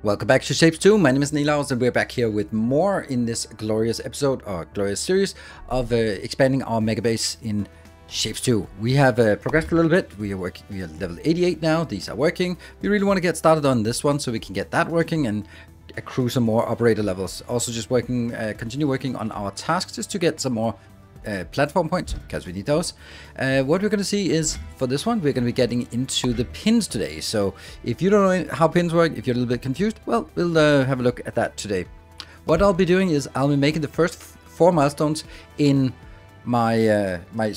Welcome back to Shapez 2. My name is Nilaus and we're back here with more in this glorious episode or glorious series of expanding our mega base in Shapez 2. We have progressed a little bit. We are level 88 now. These are working. We really want to get started on this one so we can get that working and accrue some more operator levels. Also just continue working on our tasks just to get some more platform points, because we need those. What we're going to see is, for this one, we're going to be getting into the pins today. So if you don't know how pins work, if you're a little bit confused, well, we'll have a look at that today. What I'll be doing is I'll be making the first 4 milestones in my my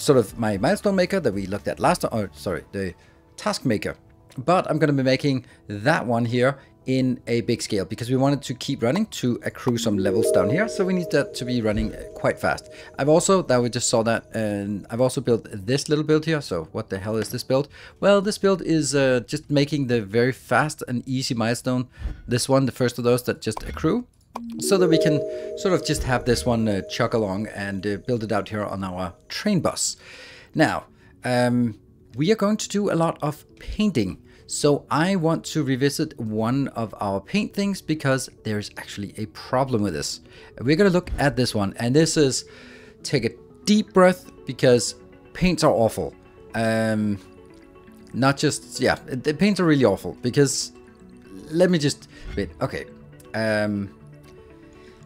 milestone maker that we looked at last time, or sorry, the task maker. But I'm going to be making that one here in a big scale because we wanted to keep running to accrue some levels down here, so we need that to be running quite fast. I've also, that we just saw that, and I've also built this little build here. So what the hell is this build? Well, this build is just making the very fast and easy milestone, this one, the first of those that just accrue, so that we can sort of just have this one chug along and build it out here on our train bus. Now we are going to do a lot of painting. So I want to revisit one of our paint things because there's actually a problem with this. We're going to look at this one, and this is, take a deep breath, because paints are awful. Not just, yeah, the paints are really awful because, let me just, wait, okay.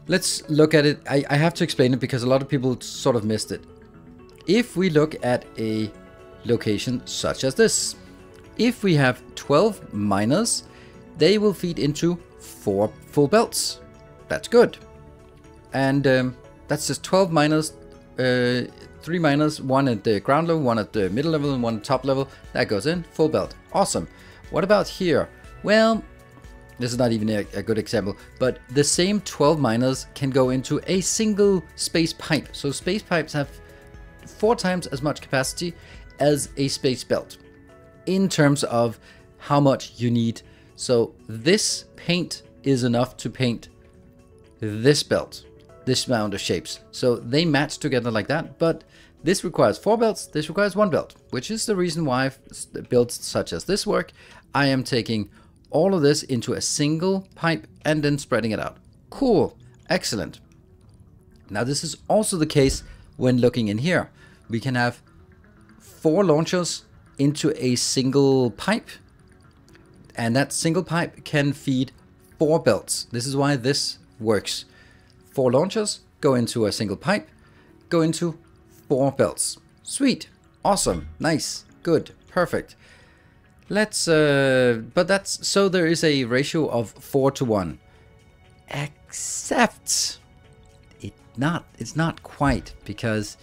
Let's look at it. I have to explain it because a lot of people sort of missed it. If we look at a location such as this, if we have 12 miners, they will feed into 4 full belts. That's good. And that's just 12 miners, 3 miners, 1 at the ground level, 1 at the middle level, and 1 top level. That goes in, full belt. Awesome. What about here? Well, this is not even a good example, but the same 12 miners can go into a single space pipe. So space pipes have 4 times as much capacity as a space belt in terms of how much you need. So this paint is enough to paint this belt, this amount of shapes. So they match together like that, but this requires 4 belts, this requires 1 belt, which is the reason why builds such as this work. I am taking all of this into a single pipe and then spreading it out. Cool, excellent. Now this is also the case when looking in here. We can have 4 launchers into a single pipe, and that single pipe can feed 4 belts. This is why this works. 4 launchers go into a single pipe, go into 4 belts. Sweet, awesome, nice, good, perfect. Let's but that's, so there is a ratio of 4 to 1, except it's not quite, because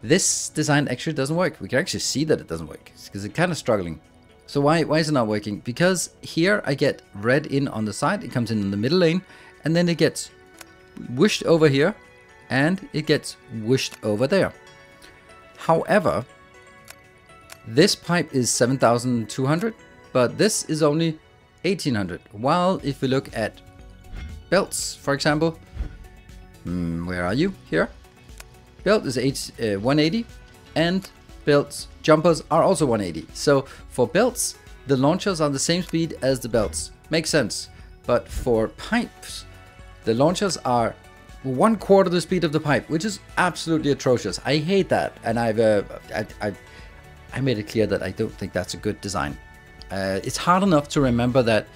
this design actually doesn't work. We can actually see that it doesn't work because it's kind of struggling. So why is it not working? Because here I get red in on the side, it comes in the middle lane, and then it gets whooshed over here, and it gets whooshed over there. However, this pipe is 7,200, but this is only 1,800. While if we look at belts, for example, where are you? Here. Belt is 180, and belts jumpers are also 180. So for belts, the launchers are the same speed as the belts. Makes sense. But for pipes, the launchers are 1/4 the speed of the pipe, which is absolutely atrocious. I hate that, and I made it clear that I don't think that's a good design. It's hard enough to remember that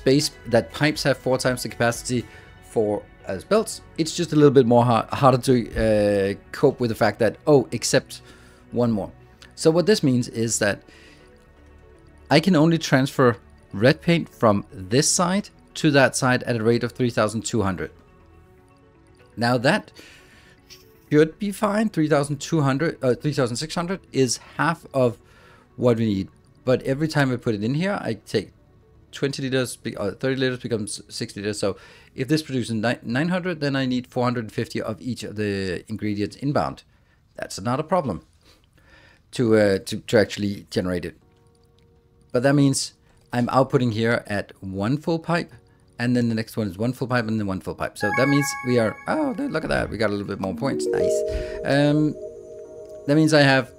pipes have 4 times the capacity as belts. It's just a little bit more harder to cope with the fact that, oh, except 1 more. So what this means is that I can only transfer red paint from this side to that side at a rate of 3,200. Now that should be fine. 3,600 is half of what we need. But every time I put it in here, I take 20 liters, 30 liters becomes 60 liters. So if this produces 900, then I need 450 of each of the ingredients inbound. That's not a problem to actually generate it. But that means I'm outputting here at 1 full pipe, and then the next one is 1 full pipe, and then 1 full pipe. So that means we are, oh, look at that. We got a little bit more points. Nice. That means I have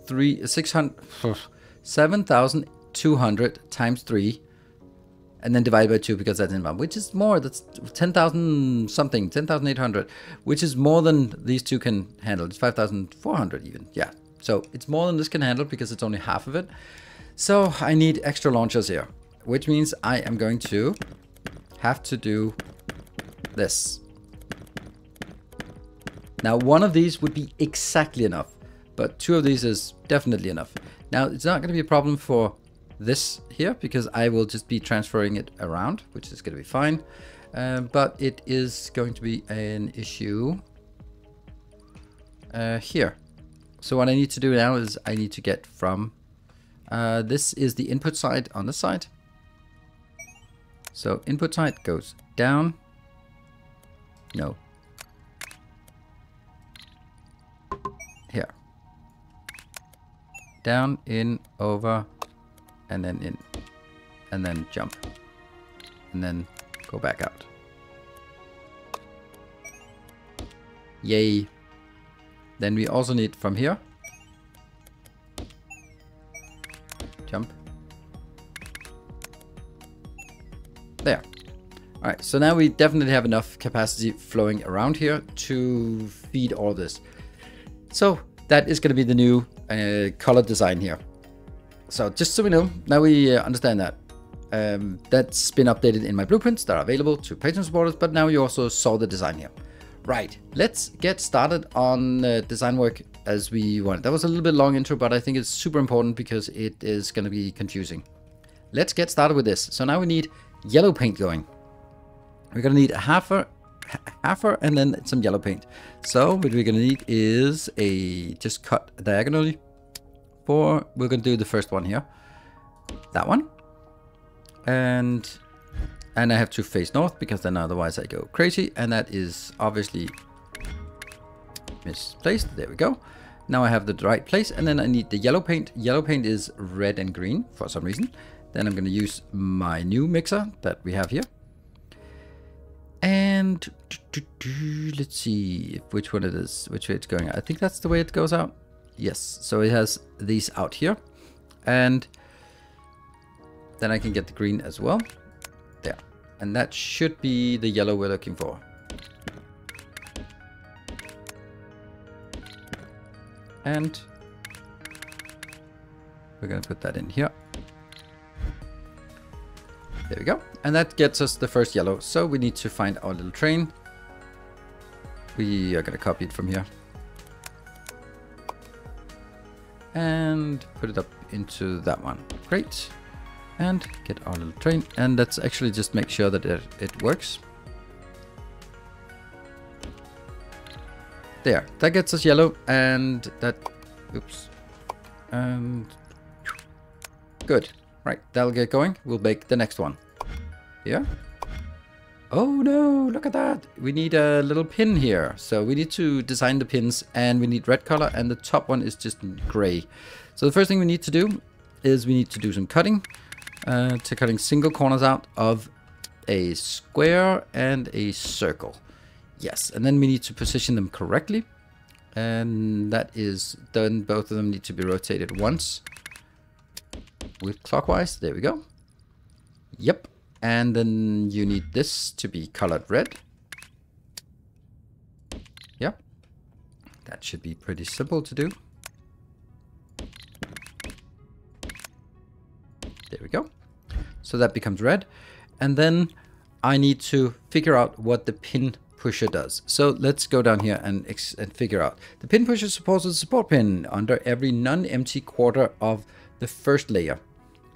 7,200 times 3 and then divide by 2 because that's inbound, which is more. That's 10,000 something, 10,800, which is more than these two can handle. It's 5,400 even. Yeah. So it's more than this can handle because it's only half of it. So I need extra launchers here, which means I am going to have to do this. Now, one of these would be exactly enough, but 2 of these is definitely enough. Now, it's not going to be a problem for this here because I will just be transferring it around, which is going to be fine. But it is going to be an issue here. So what I need to do now is I need to get from, this is the input side on this side. So input side goes down. No. Here. Down, in, over, and then in. And then jump. And then go back out. Yay. Then we also need from here. Jump. There. Alright, so now we definitely have enough capacity flowing around here to feed all this. So that is going to be the new color design here. So just so we know, now we understand that. That's been updated in my blueprints that are available to Patreon supporters, but now you also saw the design here. Right, let's get started on design work as we want. That was a little bit long intro, but I think it's super important because it is going to be confusing. Let's get started with this. So now we need yellow paint going. We're going to need a halfer and then some yellow paint. So what we're going to need is a just cut diagonally. We're going to do the first one here. That one. And I have to face north because then otherwise I go crazy. And that is obviously misplaced. There we go. Now I have the right place and then I need the yellow paint. Yellow paint is red and green for some reason. Then I'm going to use my new mixer that we have here. And let's see which one it is, which way it's going. I think that's the way it goes out. Yes, so it has these out here. And then I can get the green as well. There. And that should be the yellow we're looking for. And we're going to put that in here. There we go. And that gets us the first yellow. So we need to find our little train. We are going to copy it from here. And put it up into that one. Great. And get our little train. And let's actually just make sure that it works. There. That gets us yellow. And that... Oops. And... Good. Right, that'll get going. We'll make the next one. Here. Oh no, look at that. We need a little pin here. So we need to design the pins and we need red color and the top one is just gray. So the first thing we need to do is we need to do some cutting. To cutting single corners out of a square and a circle. Yes, and then we need to position them correctly. And that is done. Both of them need to be rotated once. With clockwise, there we go. Yep. And then you need this to be colored red. Yep. That should be pretty simple to do. There we go. So that becomes red. And then I need to figure out what the pin pusher does. So let's go down here and figure out. The pin pusher supports a support pin under every non-empty quarter of the first layer.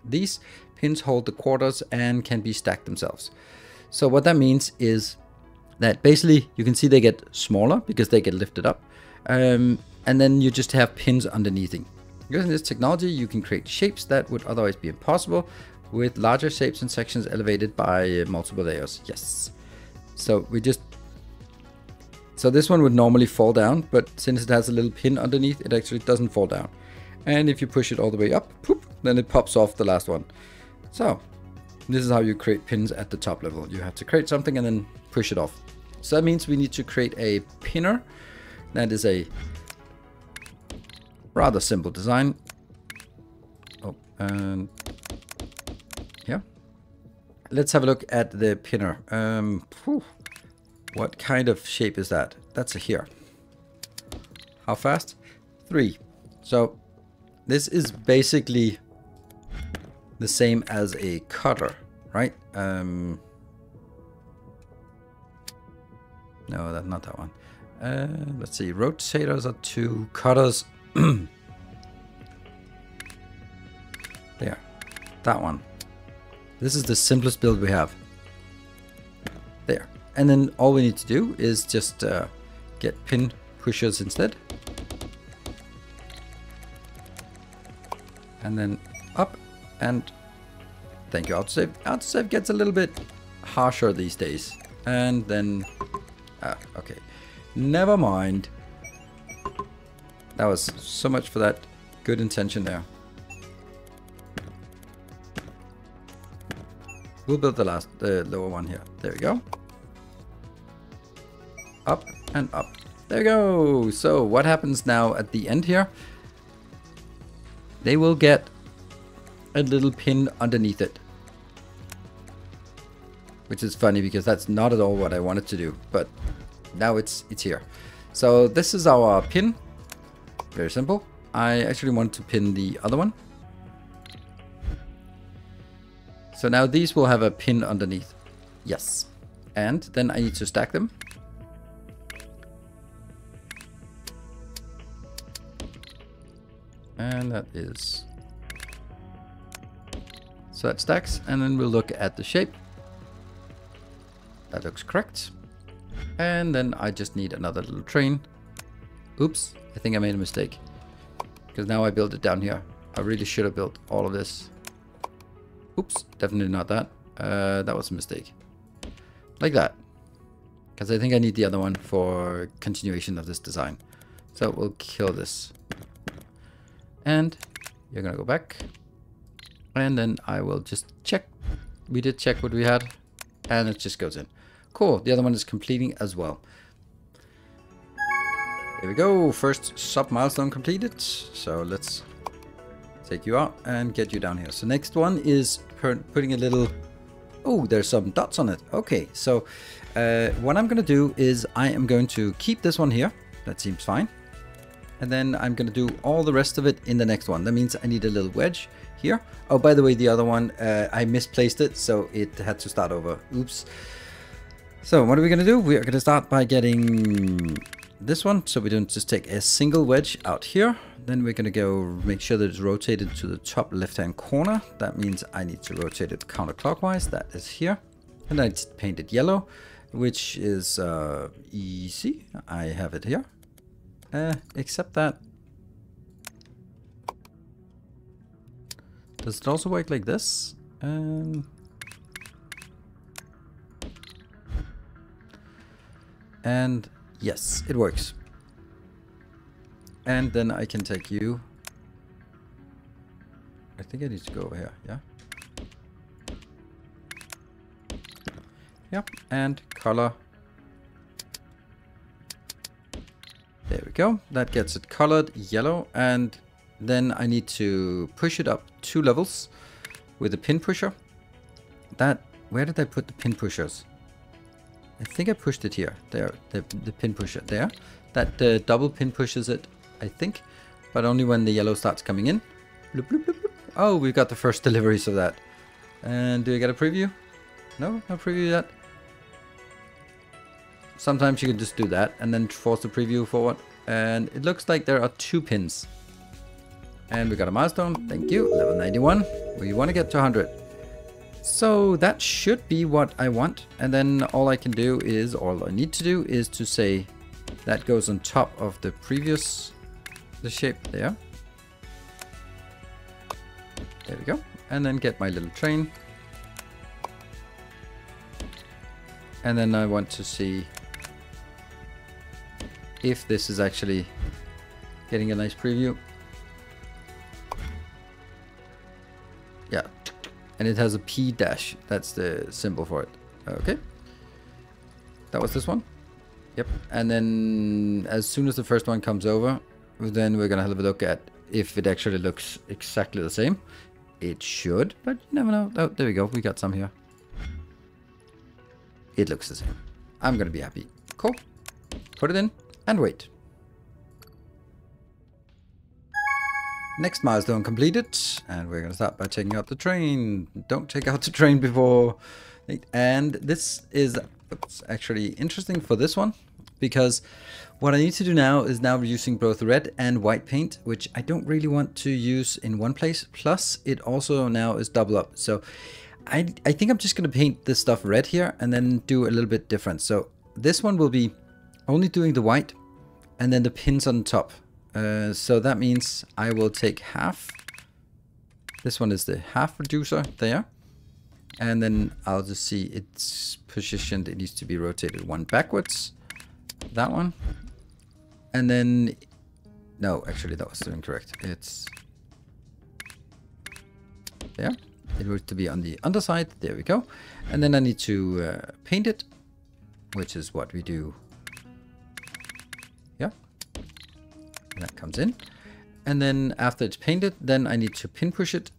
These pins hold the quarters and can be stacked themselves. So what that means is that basically you can see they get smaller because they get lifted up. And then you just have pins underneath it. Using this technology, you can create shapes that would otherwise be impossible with larger shapes and sections elevated by multiple layers. Yes. So this one would normally fall down, but since it has a little pin underneath, it actually doesn't fall down. And if you push it all the way up, poop, then it pops off the last one. So this is how you create pins at the top level. You have to create something and then push it off. So that means we need to create a pinner. That is a rather simple design. Oh, and here. let's have a look at the pinner. What kind of shape is that? That's a here. How fast? 3. So this is basically the same as a cutter, right? No, that's not that one. Let's see. Rotators are 2. Cutters. There. That one. This is the simplest build we have. There. And then all we need to do is just get pin pushers instead. And then up and thank you, autosave. Autosave gets a little bit harsher these days. And then, okay, never mind. That was so much for that good intention there. We'll build the lower one here. There we go. Up and up. There we go. So what happens now at the end here? They will get a little pin underneath it. Which is funny because that's not at all what I wanted to do. But now it's here. So this is our pin. Very simple. I actually want to pin the other one. So now these will have a pin underneath. Yes. And then I need to stack them. And that is... So that stacks, and then we'll look at the shape. That looks correct. And then I just need another little train. Oops, I think I made a mistake. Because now I built it down here. I really should have built all of this. Oops, definitely not that. That was a mistake. Like that. Because I think I need the other one for continuation of this design. So we'll kill this. And you're gonna go back. And then I will just check. We did check what we had. And it just goes in. Cool, the other one is completing as well. Here we go, first sub milestone completed. So let's take you out and get you down here. So next one is putting a little... Oh, there's some dots on it. Okay, so what I'm gonna do is I am going to keep this one here. That seems fine. And then I'm gonna do all the rest of it in the next one. That means I need a little wedge here. Oh, by the way, the other one, I misplaced it, so it had to start over. Oops. So what are we gonna do? We are gonna start by getting this one, so we don't just take a single wedge out here. Then we're gonna go make sure that it's rotated to the top left-hand corner. That means I need to rotate it counterclockwise. That is here. And I just paint it yellow, which is easy. I have it here. Except that... Does it also work like this? And yes, it works. And then I can take you... I think I need to go over here, yeah? Yep, and color. There we go. That gets it colored yellow, and then I need to push it up 2 levels with a pin pusher. Where did I put the pin pushers? I think I pushed it here. There, the pin pusher there. That double pin pushes it, I think, but only when the yellow starts coming in. Bloop, bloop, bloop, bloop. Oh, we've got the first deliveries of that. And do we get a preview? No, no preview yet. Sometimes you can just do that and then force the preview forward. And it looks like there are 2 pins. And we got a milestone. Thank you. Level 91. We want to get to 100. So that should be what I want. And then all I can do is, all I need to do is to say that goes on top of the previous, the shape there. There we go. And then get my little train. And then I want to see if this is actually getting a nice preview. Yeah. And it has a P dash. That's the symbol for it. Okay. That was this one. Yep. And then as soon as the first one comes over, then we're going to have a look at if it actually looks exactly the same. It should, but you never know. Oh, there we go. We got some here. it looks the same. I'm gonna be happy. Cool. Put it in and wait. Next milestone completed, and we're gonna start by taking out the train. Don't take out the train before. And this is actually interesting for this one, because what I need to do now is now using both red and white paint, which I don't really want to use in one place. Plus, it also now is double up. So I think I'm just gonna paint this stuff red here and then do a little bit different. So this one will be only doing the white and then the pins on top. So that means I will take half. This one is the half reducer there. And then I'll just see it's positioned. It needs to be rotated one backwards. That one. And then, no, actually that was incorrect. It's there. It was to be on the underside. There we go. And then I need to paint it, which is what we do. Yeah. And that comes in. And then after it's painted, then I need to pin push it.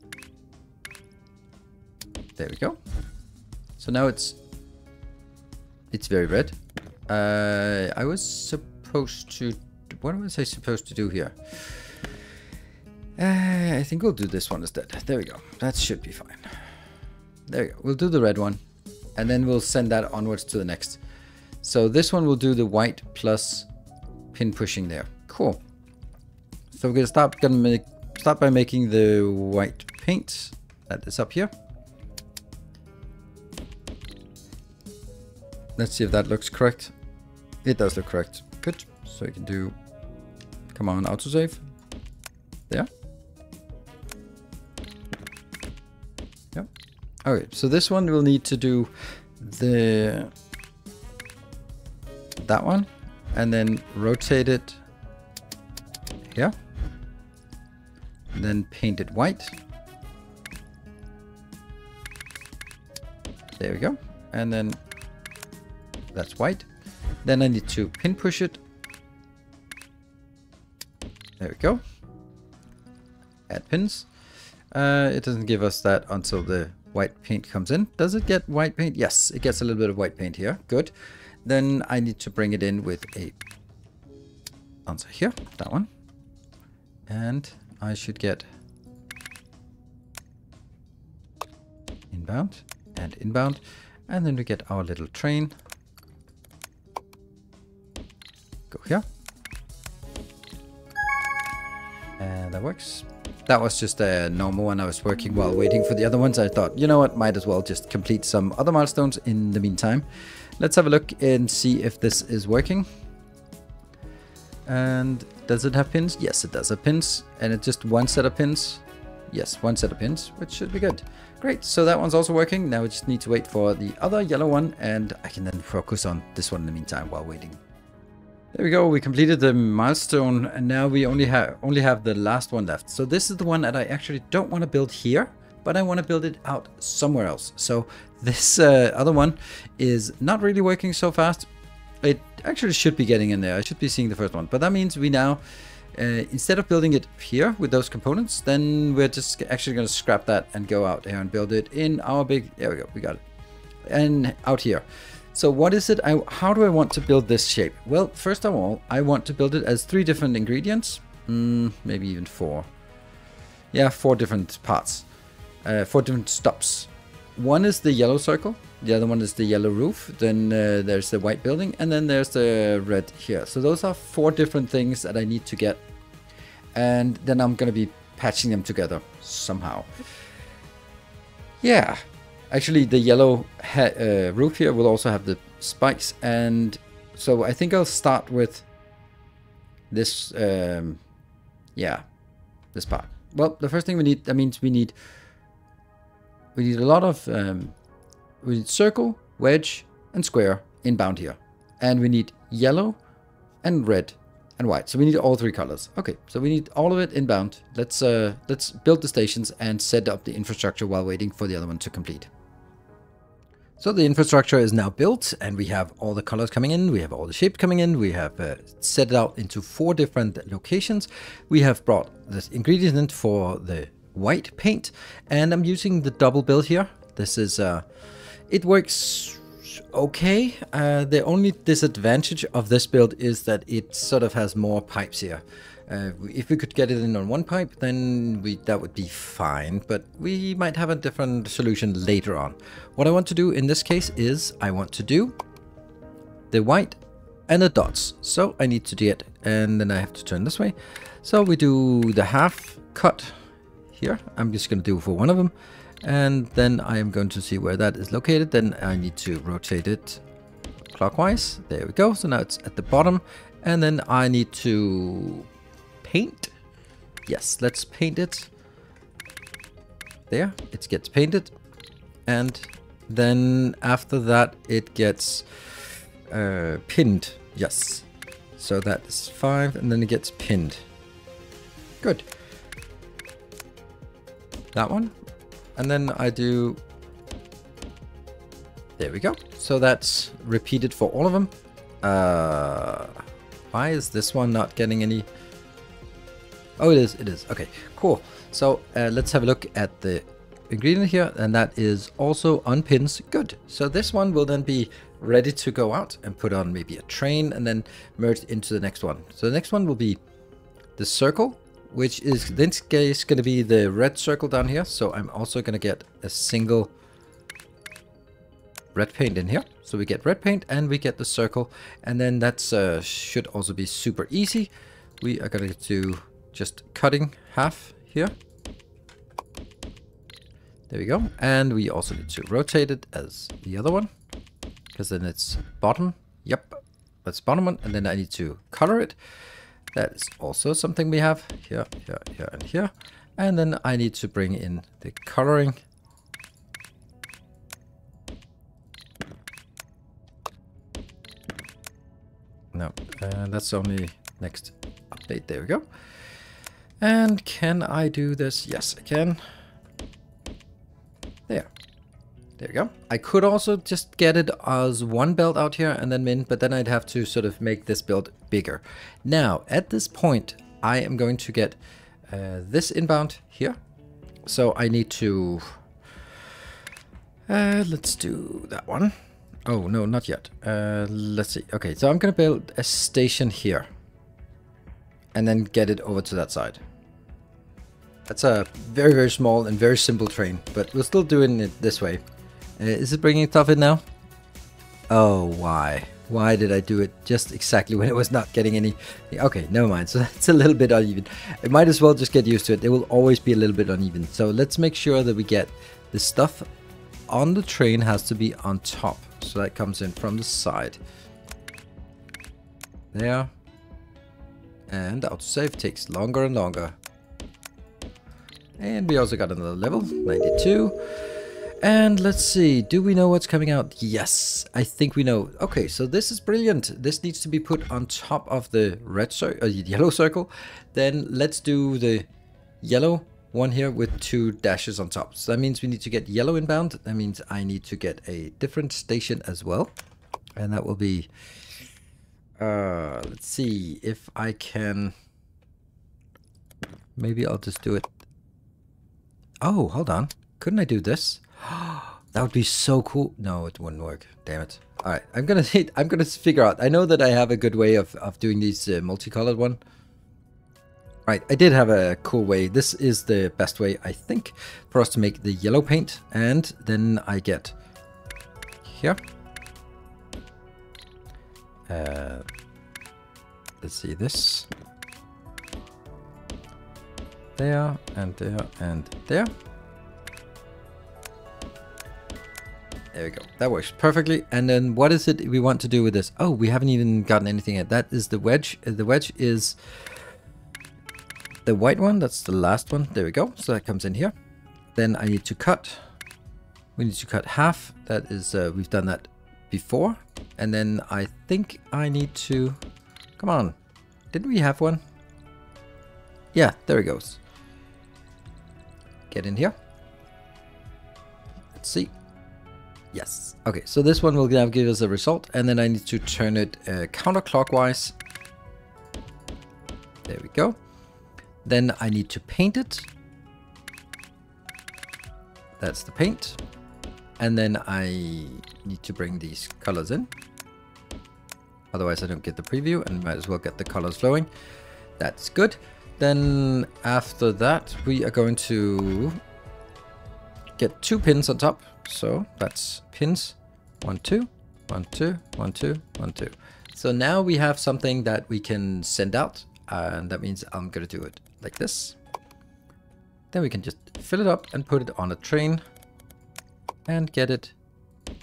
There we go. So now it's very red. I was supposed to... What was I supposed to do here? I think we'll do this one instead. There we go. That should be fine. There we go. We'll do the red one. And then we'll send that onwards to the next. So this one will do the white plus pin pushing there. Cool. So we're gonna start by making the white paint. That is up here. Let's see if that looks correct. It does look correct. Good. So you can do, come on, autosave. There. Yep. Okay, so this one will need to do that one, and then rotate it here. And then paint it white. There we go. And then that's white. Then I need to pin push it. There we go. Add pins. It doesn't give us that until the white paint comes in. Does it get white paint? Yes, it gets a little bit of white paint here. Good. Then I need to bring it in with a answer here. That one. And I should get inbound and inbound. And then we get our little train. Go here. And that works. That was just a normal one I was working while waiting for the other ones. I thought, you know what, might as well just complete some other milestones in the meantime. Let's have a look and see if this is working. And does it have pins? Yes, it does have pins. And it's just one set of pins. Yes, one set of pins, which should be good. Great, so that one's also working. Now we just need to wait for the other yellow one, and I can then focus on this one in the meantime while waiting. There we go, we completed the milestone, and now we only have the last one left. So this is the one that I actually don't want to build here, but I want to build it out somewhere else. So this other one is not really working so fast. It actually should be getting in there. I should be seeing the first one, but that means we now, instead of building it here with those components, then we're just actually going to scrap that and go out here and build it in our big, there we go, we got it, and out here. So what is it? How do I want to build this shape? Well, first of all, I want to build it as 3 different ingredients. Maybe even 4. Yeah, 4 different parts. 4 different stops. One is the yellow circle. The other one is the yellow roof. Then there's the white building. And then there's the red here. So those are 4 different things that I need to get. And then I'm going to be patching them together somehow. Yeah. Actually, the yellow roof here will also have the spikes, and so I think I'll start with this, yeah, this part. Well, the first thing we need, that means we need a lot of, we need circle, wedge, and square inbound here. And we need yellow, and red, and white. So we need all 3 colors. Okay, so we need all of it inbound. Let's build the stations and set up the infrastructure while waiting for the other one to complete. So the infrastructure is now built, and we have all the colors coming in, we have all the shapes coming in, we have set it out into 4 different locations. We have brought the ingredient for the white paint, and I'm using the double build here. This is, it works okay. The only disadvantage of this build is that it sort of has more pipes here. If we could get it in on one pipe, then that would be fine, but we might have a different solution later on. What I want to do in this case is I want to do the white and the dots. So I need to do it, and then I have to turn this way. So we do the half cut here. I'm just going to do for one of them, and then I am going to see where that is located. Then I need to rotate it clockwise. There we go. So now it's at the bottom, and then I need to paint. Yes, let's paint it. There, it gets painted, and then after that it gets pinned. Yes, so that is 5, and then it gets pinned. Good. That one, and then I do. There we go. So that's repeated for all of them. Why is this one not getting any? Oh, it is. It is. Okay, cool. So let's have a look at the ingredient here, and that is also on pins. Good. So this one will then be ready to go out and put on maybe a train and then merge into the next one. So the next one will be the circle, which is in this case going to be the red circle down here. So I'm also going to get a single red paint in here. So we get red paint and we get the circle, and then that's should also be super easy. We are going to do just cutting half here. There we go. And we also need to rotate it as the other one, because then it's bottom. Yep, that's bottom one. And then I need to color it. That is also something we have here, here, here, and here. And then I need to bring in the coloring. No, that's only next update. There we go. And can I do this? Yes, I can. There. There we go. I could also just get it as one belt out here and then min, but then I'd have to sort of make this build bigger. Now, at this point, I am going to get this inbound here. So I need to... let's do that one. Oh, no, not yet. Let's see. Okay, so I'm going to build a station here. And then get it over to that side. That's a very, very small and very simple train, but we're still doing it this way. Is it bringing stuff in now? Oh, why? Why did I do it just exactly when it was not getting any? Okay, never mind. So that's a little bit uneven. I might as well just get used to it. It will always be a little bit uneven. So let's make sure that we get the stuff on the train has to be on top. So that comes in from the side. There. And autosave takes longer and longer. And we also got another level, 92. And let's see, do we know what's coming out? Yes, I think we know. Okay, so this is brilliant. This needs to be put on top of the red yellow circle. Then let's do the yellow one here with 2 dashes on top. So that means we need to get yellow inbound. That means I need to get a different station as well. And that will be... let's see if I can... Maybe I'll just do it. Oh, hold on. Couldn't I do this? That would be so cool. No, it wouldn't work. Damn it. All right, I'm gonna figure out. I know that I have a good way of doing these multicolored one. Right, I did have a cool way. This is the best way, I think, for us to make the yellow paint. And then I get here. Let's see this. There, and there, and there. There we go. That works perfectly. And then what is it we want to do with this? Oh, we haven't even gotten anything yet. That is the wedge. The wedge is the white one. That's the last one. There we go. So that comes in here. Then I need to cut. We need to cut half. That is, we've done that before. And then I think I need to... Come on. Didn't we have one? Yeah, there it goes. Get in here. Let's see. Yes. Okay, so this one will now give us a result, and then I need to turn it counterclockwise. There we go. Then I need to paint it. That's the paint. And then I need to bring these colors in. Otherwise I don't get the preview, and might as well get the colors flowing. That's good. Then after that, we are going to get 2 pins on top. So that's pins 1, 2, 1, 2, 1, 2, 1, 2. So now we have something that we can send out, and that means I'm gonna do it like this. Then we can just fill it up and put it on a train and get it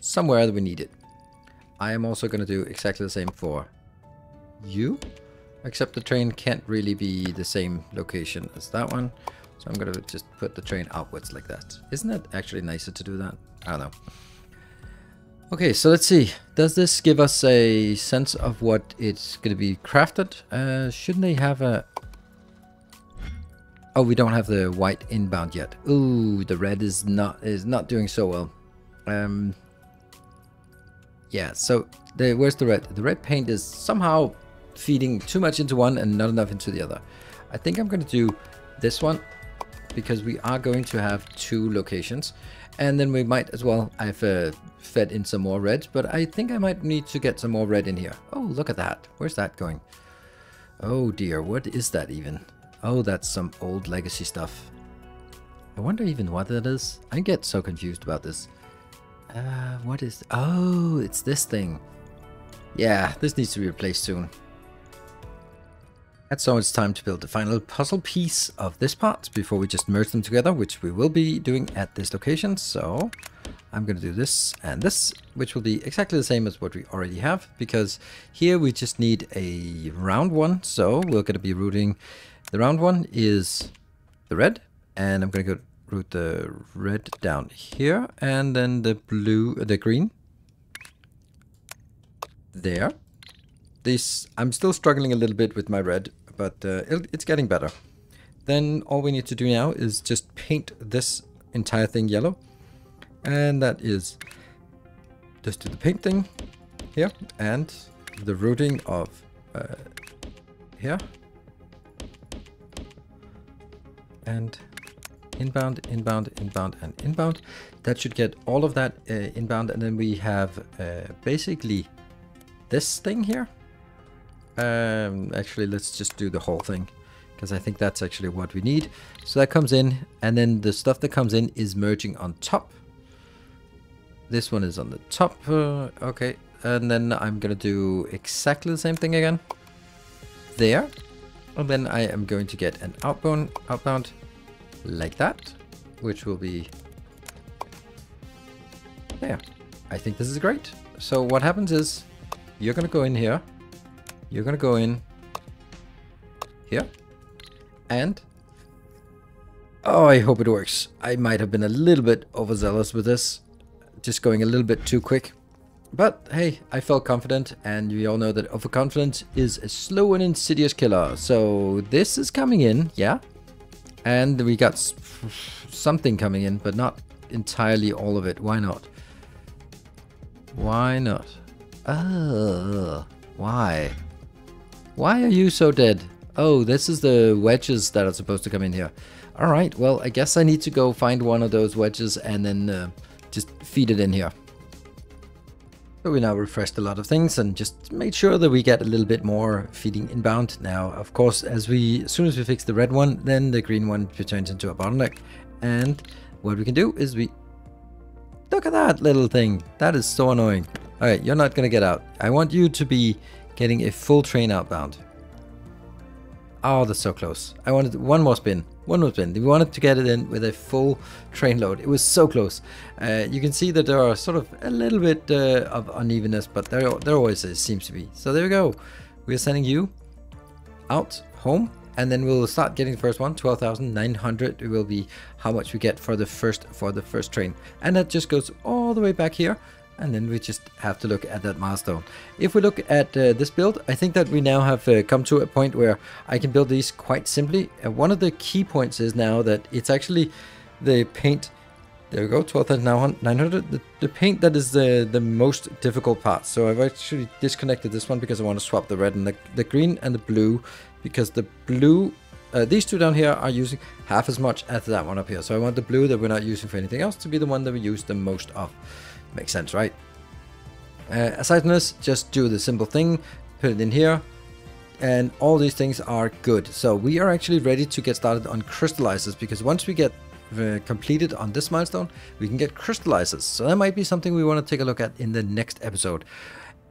somewhere that we need it. I am also gonna do exactly the same for you, except the train can't really be the same location as that one. So I'm gonna just put the train outwards like that. Isn't it actually nicer to do that? I don't know. Okay, so let's see. Does this give us a sense of what it's gonna be crafted? Shouldn't they have a... Oh, we don't have the white inbound yet. Ooh, the red is not doing so well. Yeah, so where's the red? The red paint is somehow feeding too much into one and not enough into the other. I think I'm gonna do this one, because we are going to have 2 locations, and then we might as well, I've fed in some more red, but I think I might need to get some more red in here. Oh, look at that. Where's that going? Oh dear, what is that even? Oh, that's some old legacy stuff. I wonder even what that is. I get so confused about this. What is... Oh, it's this thing. Yeah, this needs to be replaced soon. And so it's time to build the final puzzle piece of this part before we just merge them together, which we will be doing at this location. So I'm going to do this and this, which will be exactly the same as what we already have, because here we just need a round one. So we're going to be routing, the round one is the red, and I'm going to go route the red down here, and then the blue, the green there. I'm still struggling a little bit with my red, but it's getting better. Then all we need to do now is just paint this entire thing yellow, and that is just do the paint thing here, and the routing of here, and inbound, inbound, inbound, and inbound. That should get all of that inbound, and then we have basically this thing here. Actually, let's just do the whole thing, because I think that's actually what we need. So that comes in, and then the stuff that comes in is merging on top. This one is on the top. Okay, and then I'm gonna do exactly the same thing again there, and then I am going to get an outbound like that, which will be there. I think this is great. So what happens is you're gonna go in here, you're gonna go in here, and oh, I hope it works. I might have been a little bit overzealous with this, just going a little bit too quick, but hey, I felt confident, and we all know that overconfidence is a slow and insidious killer. So this is coming in, yeah, and we got something coming in, but not entirely all of it. Why not? Why not? Why? Why are you so dead? Oh, this is the wedges that are supposed to come in here. Alright, well, I guess I need to go find one of those wedges and then just feed it in here. So we now refreshed a lot of things and just made sure that we get a little bit more feeding inbound. Now, of course, as soon as we fix the red one, then the green one turns into a bottleneck. And what we can do is look at that little thing. That is so annoying. Alright, you're not gonna get out. I want you to be getting a full train outbound. Oh, that's so close. I wanted one more spin. One more spin. We wanted to get it in with a full train load. It was so close. You can see that there are sort of a little bit of unevenness, but there always seems to be. So there we go. We're sending you out home, and then we'll start getting the first one. 12,900 will be how much we get for the first train, and that just goes all the way back here. And then we just have to look at that milestone. If we look at this build, I think that we now have come to a point where I can build these quite simply. One of the key points is now that it's actually the paint. There we go, 12,900. The paint that is the most difficult part. So I've actually disconnected this one because I want to swap the red and the green and the blue, because the blue these two down here are using half as much as that one up here. So I want the blue that we're not using for anything else to be the one that we use the most of. Makes sense, right? Aside from this, just do the simple thing, put it in here, and all these things are good. So we are actually ready to get started on crystallizers, because once we get completed on this milestone, we can get crystallizers. So that might be something we want to take a look at in the next episode.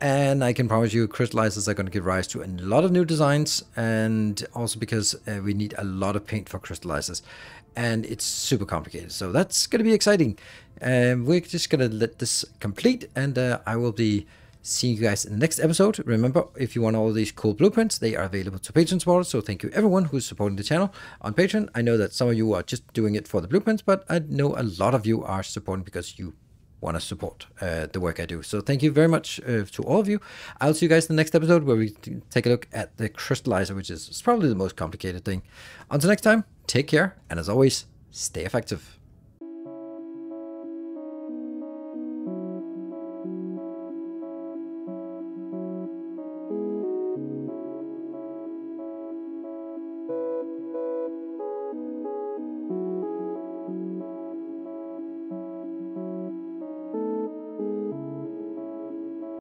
And I can promise you crystallizers are going to give rise to a lot of new designs, and also because we need a lot of paint for crystallizers, and it's super complicated. So that's going to be exciting. We're just going to let this complete, and I will be seeing you guys in the next episode. Remember, if you want all these cool blueprints, they are available to Patreon supporters. So thank you everyone who's supporting the channel on Patreon. I know that some of you are just doing it for the blueprints, but I know a lot of you are supporting because you want to support the work I do. So thank you very much to all of you. I'll see you guys in the next episode, where we take a look at the crystallizer, which is probably the most complicated thing. Until next time, take care, and as always, stay effective.